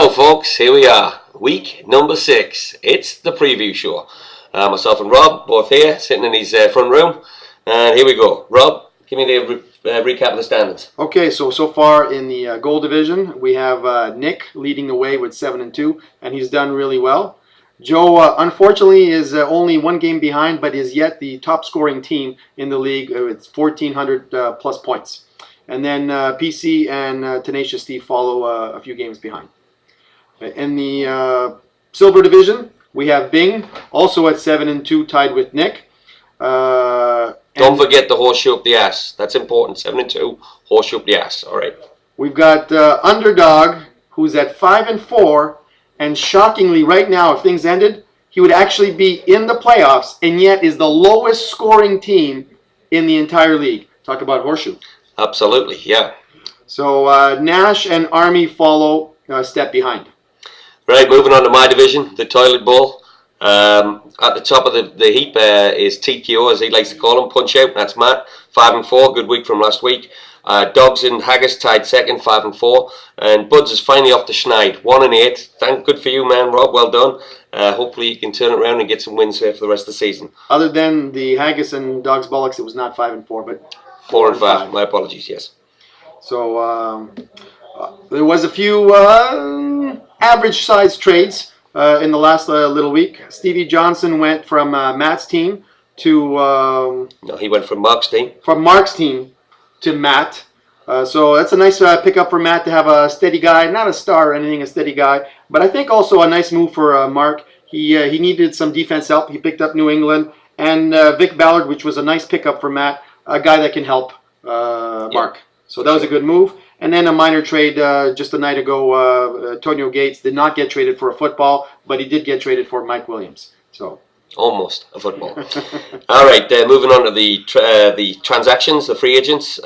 Hello folks, here we are, week number 6. It's the preview show. Myself and Rob, both here, sitting in his front room. And here we go. Rob, give me the recap of the standings. Okay, so far in the gold division, we have Nick leading the way with 7-2, and he's done really well. Joe, unfortunately, is only one game behind, but is yet the top scoring team in the league with 1,400 plus points. And then PC and Tenacious Steve follow a few games behind. In the silver division, we have Bing, also at 7-2, tied with Nick. Don't forget the horseshoe up the ass. That's important. 7-2, horseshoe up the ass. All right. We've got Underdog, who's at 5-4, and shockingly, right now, if things ended, he would actually be in the playoffs, and yet is the lowest scoring team in the entire league. Talk about horseshoe. Absolutely, yeah. So Nash and Army follow a step behind. Right, moving on to my division, the Toilet Bowl. At the top of the heap is TKO, as he likes to call him, Punch Out. That's Matt, 5-4, good week from last week. Dogs and Haggis tied second, 5-4, and Buds is finally off the schneid, 1-8. Good for you, man, Rob. Well done. Hopefully you can turn it around and get some wins here for the rest of the season. Other than the Haggis and Dogs Bollocks, it was not 5-4, but 4-5. My apologies. Yes. So there was a few average-sized trades in the last little week. Stevie Johnson went from Matt's team to no, he went from Mark's team. From Mark's team to Matt. So that's a nice pickup for Matt to have a steady guy, not a star or anything, a steady guy. But I think also a nice move for Mark. He needed some defense help. He picked up New England and Vic Ballard, which was a nice pickup for Matt, a guy that can help Mark. So that was a good move. And then a minor trade just a night ago. Antonio Gates did not get traded for a football, but he did get traded for Mike Williams. So almost a football. All right, moving on to the transactions, the free agents.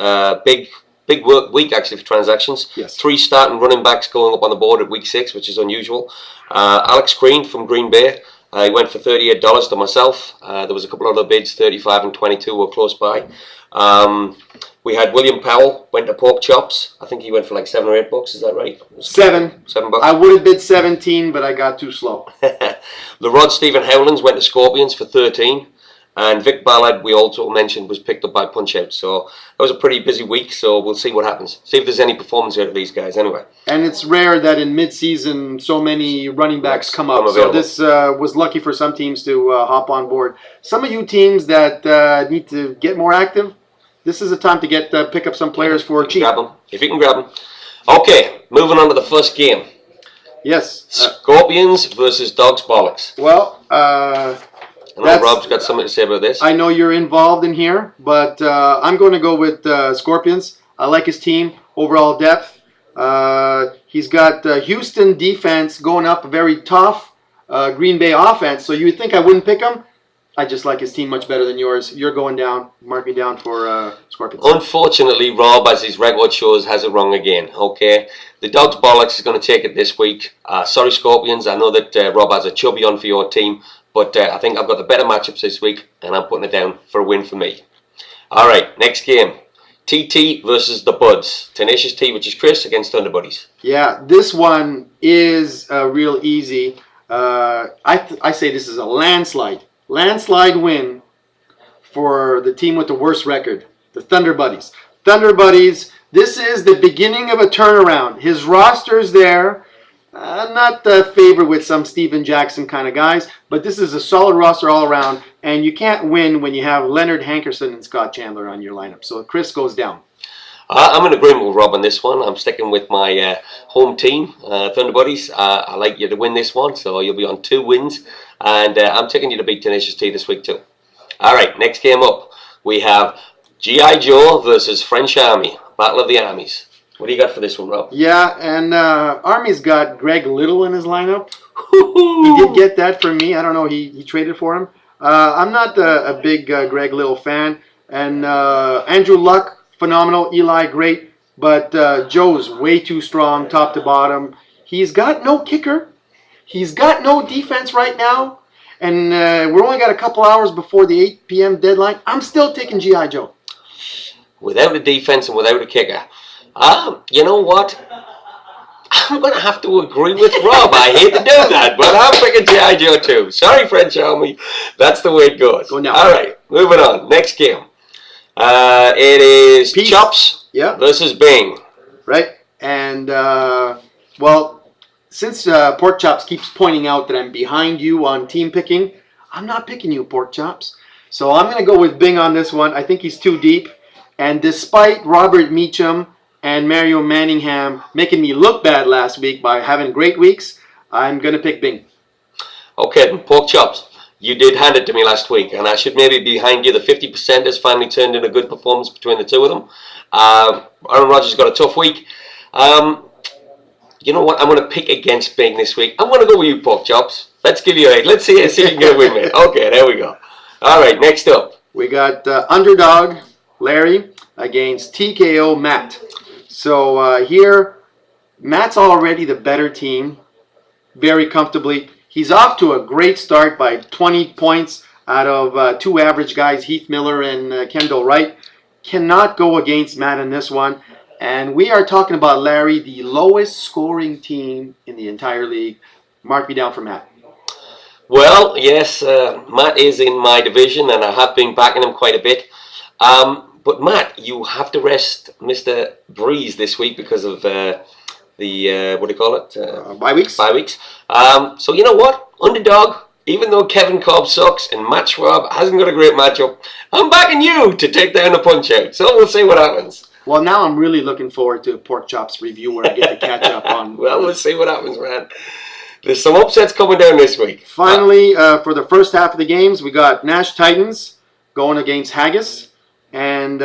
Big work week actually for transactions. Yes. 3 starting running backs going up on the board at week 6, which is unusual. Alex Green from Green Bay. He went for $38 to myself. There was a couple other bids, 35 and 22 were close by. We had William Powell, went to Pork Chops. I think he went for like $7 or $8. Is that right? $7. I would have bid 17, but I got too slow. The Rod Stephen Howlands went to Scorpions for 13. And Vic Ballard, we also mentioned, was picked up by Punch Out. So that was a pretty busy week, so we'll see what happens. See if there's any performance out of these guys anyway. And it's rare that in mid-season so many running backs come up. So this was lucky for some teams to hop on board. Some of you teams that need to get more active, this is a time to pick up some players for cheap. Grab them, if you can grab them. Okay, moving on to the first game. Yes. Scorpions versus Dogs Bollocks. Well, I know Rob's got something to say about this. I know you're involved in here, but I'm going to go with Scorpions. I like his team, overall depth. He's got Houston defense going up, a very tough Green Bay offense. So you would think I wouldn't pick him. I just like his team much better than yours. You're going down. Mark me down for Scorpions. Unfortunately, Rob, as his record shows, has it wrong again. Okay, the Dogs Bollocks is going to take it this week. Sorry, Scorpions. I know that Rob has a chubby on for your team, but I think I've got the better matchups this week, and I'm putting it down for a win for me. All right, next game. TT versus the Buds. Tenacious T, which is Chris, against Thunder Buddies. Yeah, this one is real easy. I say this is a landslide win for the team with the worst record, the Thunder Buddies. Thunder Buddies, this is the beginning of a turnaround. His roster's there. I'm not the favorite with some Steven Jackson kind of guys, but this is a solid roster all around, and you can't win when you have Leonard Hankerson and Scott Chandler on your lineup. So Chris goes down. I'm in agreement with Rob on this one. I'm sticking with my home team, Thunder Buddies. I like you to win this one, so you'll be on 2 wins. And I'm taking you to beat Tenacious T this week too. All right, next game up. We have G.I. Joe versus French Army. Battle of the Armies. What do you got for this one, Rob? Yeah, and Army's got Greg Little in his lineup. He did get that from me. I don't know, he traded for him. I'm not a big Greg Little fan. And Andrew Luck, phenomenal. Eli, great. But Joe's way too strong, top to bottom. He's got no kicker. He's got no defense right now. And we're only got a couple hours before the 8 p.m. deadline. I'm still taking G.I. Joe. Without a defense and without a kicker. You know what? I'm going to have to agree with Rob. I hate to do that, but I'm picking G.I. Joe too. Sorry, French Army. That's the way it goes. Go now. All right, moving on. Next game. It is Peace. Chops versus Bing. Right? And, well, since Pork Chops keeps pointing out that I'm behind you on team picking, I'm not picking you, Pork Chops. So I'm going to go with Bing on this one. I think he's too deep. And despite Robert Meacham and Mario Manningham making me look bad last week by having great weeks, I'm going to pick Bing. Okay, then, Pork Chops. You did hand it to me last week, and I should maybe be behind you. The 50% has finally turned in a good performance between the two of them. Aaron Rodgers got a tough week. You know what? I'm going to pick against Bing this week. I'm going to go with you, Pork Chops. Let's give you a... Let's see if you can get a win, mate. Okay, there we go. All right, next up. We got underdog Larry against TKO Matt. So here, Matt's already the better team, very comfortably. He's off to a great start by 20 points out of two average guys, Heath Miller and Kendall Wright. Cannot go against Matt in this one. And we are talking about Larry, the lowest scoring team in the entire league. Mark me down for Matt. Well, yes, Matt is in my division, and I have been backing him quite a bit. But Matt, you have to rest Mr. Breeze this week because of the what do you call it? Bye weeks. Bye weeks. So you know what? Underdog. Even though Kevin Cobb sucks and Matt Schwab hasn't got a great matchup, I'm backing you to take down the punch out. So we'll see what happens. Well, now I'm really looking forward to a Pork Chops review where I get to catch up on. Well, we'll see what happens, man. There's some upsets coming down this week. Finally, for the first half of the games, we got Nash Titans going against Haggis. And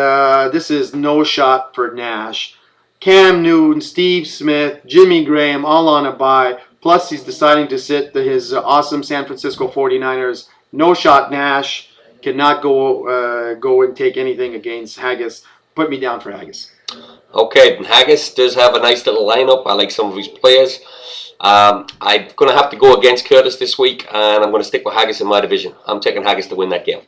this is no shot for Nash. Cam Newton, Steve Smith, Jimmy Graham, all on a bye. Plus, he's deciding to sit his awesome San Francisco 49ers. No shot Nash. Cannot go and take anything against Haggis. Put me down for Haggis. Okay, Haggis does have a nice little lineup. I like some of his players. I'm going to have to go against Curtis this week, and I'm going to stick with Haggis in my division. I'm taking Haggis to win that game.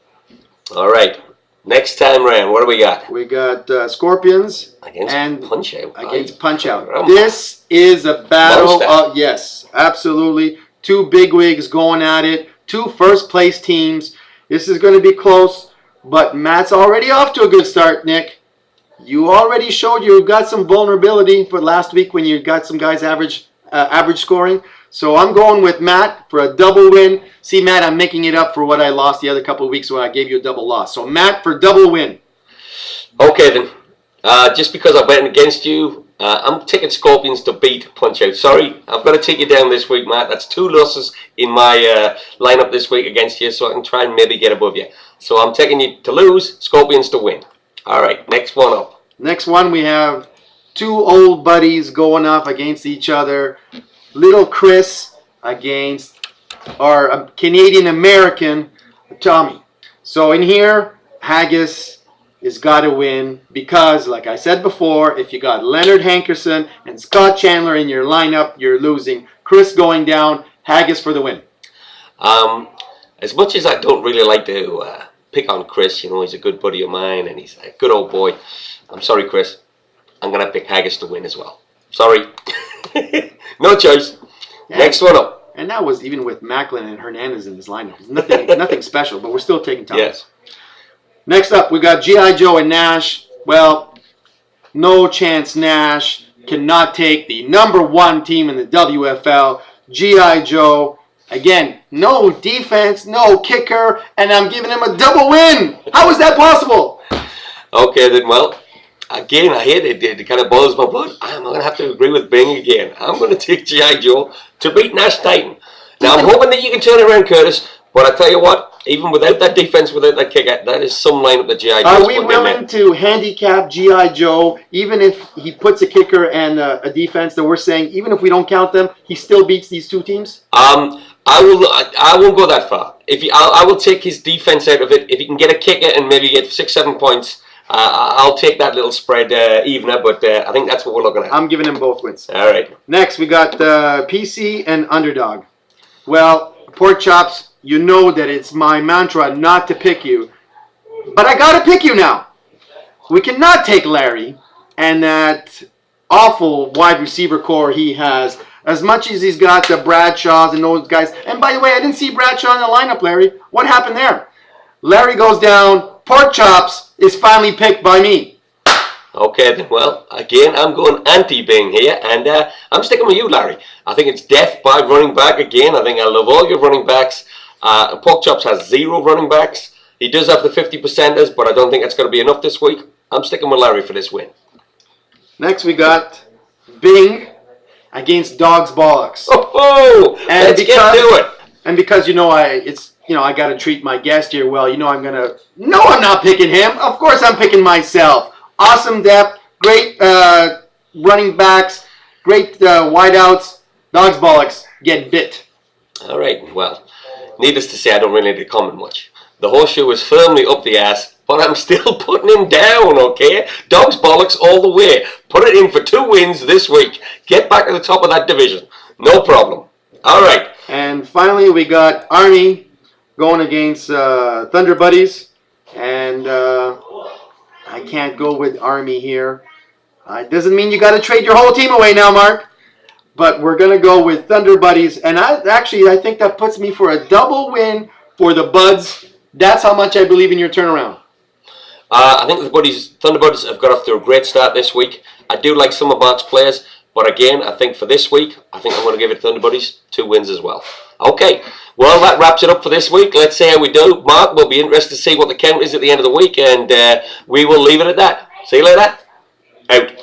All right. Next time round, what do we got? We got Scorpions against Punch-Out. Against Punch-Out. This is a battle. Yes, absolutely. Two bigwigs going at it. Two first-place teams. This is going to be close, but Matt's already off to a good start, Nick. You already showed you've got some vulnerability for last week when you got some guys average scoring. So I'm going with Matt for a double win. See, Matt, I'm making it up for what I lost the other couple of weeks when I gave you a double loss. So Matt for double win. Okay then. Just because I'm betting against you, I'm taking Scorpions to beat Punch-Out. Sorry, I've got to take you down this week, Matt. That's two losses in my lineup this week against you, so I can try and maybe get above you. So I'm taking you to lose, Scorpions to win. All right, next one up. Next one, we have two old buddies going up against each other. Little Chris against our Canadian-American Tommy. So in here, Haggis has got to win because, like I said before, if you got Leonard Hankerson and Scott Chandler in your lineup, you're losing. Chris going down, Haggis for the win. As much as I don't really like to pick on Chris, you know, he's a good buddy of mine and he's a good old boy. I'm sorry, Chris. I'm going to pick Haggis to win as well. Sorry. No choice. Yeah. Next one up. And that was even with Macklin and Hernandez in his lineup. Nothing special, but we're still taking time. Yes. Next up, we got G.I. Joe and Nash. Well, no chance Nash cannot take the #1 team in the WFL. G.I. Joe, again, no defense, no kicker, and I'm giving him a double win. How is that possible? Okay, then, well, again, I hate it. It kind of boils my blood. I'm going to have to agree with Bing again. I'm going to take G.I. Joe to beat Nash Titan. Now, I'm hoping that you can turn it around, Curtis, but I tell you what, even without that defense, without that kicker, that is some lineup that G.I. Joe Are we willing to handicap G.I. Joe, even if he puts a kicker and a defense that we're saying, even if we don't count them, he still beats these two teams? I won't go that far. I will take his defense out of it. If he can get a kicker and maybe get 6-7 points, I'll take that little spread evener, but I think that's what we're looking at. I'm giving him both wins. All right. Next, we got PC and Underdog. Well, Pork Chops, you know that it's my mantra not to pick you, but I got to pick you now. We cannot take Larry, and that awful wide receiver core he has. As much as he's got the Bradshaws and those guys. And by the way, I didn't see Bradshaw in the lineup, Larry. What happened there? Larry goes down. Pork chops is finally picked by me. Okay, then, well, again, I'm going anti-Bing here, and I'm sticking with you, Larry. I think it's death by running back again. I think I love all your running backs. Pork Chops has 0 running backs. He does have the 50%ers, but I don't think that's going to be enough this week. I'm sticking with Larry for this win. Next, we got Bing against Dog's Bollocks. Oh, and let's get to it. And because I got to treat my guest here well. I'm not picking him. Of course, I'm picking myself. Awesome depth, great running backs, great wideouts. Dog's Bollocks get bit. All right. Well, needless to say, I don't really need to comment much. The horseshoe is firmly up the ass, but I'm still putting him down. Okay, Dog's Bollocks all the way. Put it in for 2 wins this week. Get back to the top of that division. No problem. All right. And finally, we got Army going against Thunder Buddies, and I can't go with Army here. It doesn't mean you got to trade your whole team away now, Mark. But we're going to go with Thunder Buddies, and I think that puts me for a double win for the Buds. That's how much I believe in your turnaround. I think the Thunder Buddies have got off to a great start this week. I do like some of Mark's players, but again, I think for this week, I think I'm going to give it Thunder Buddies 2 wins as well. Okay, well, that wraps it up for this week. Let's see how we do. Mark, we'll be interested to see what the count is at the end of the week, and we will leave it at that. See you later. Out.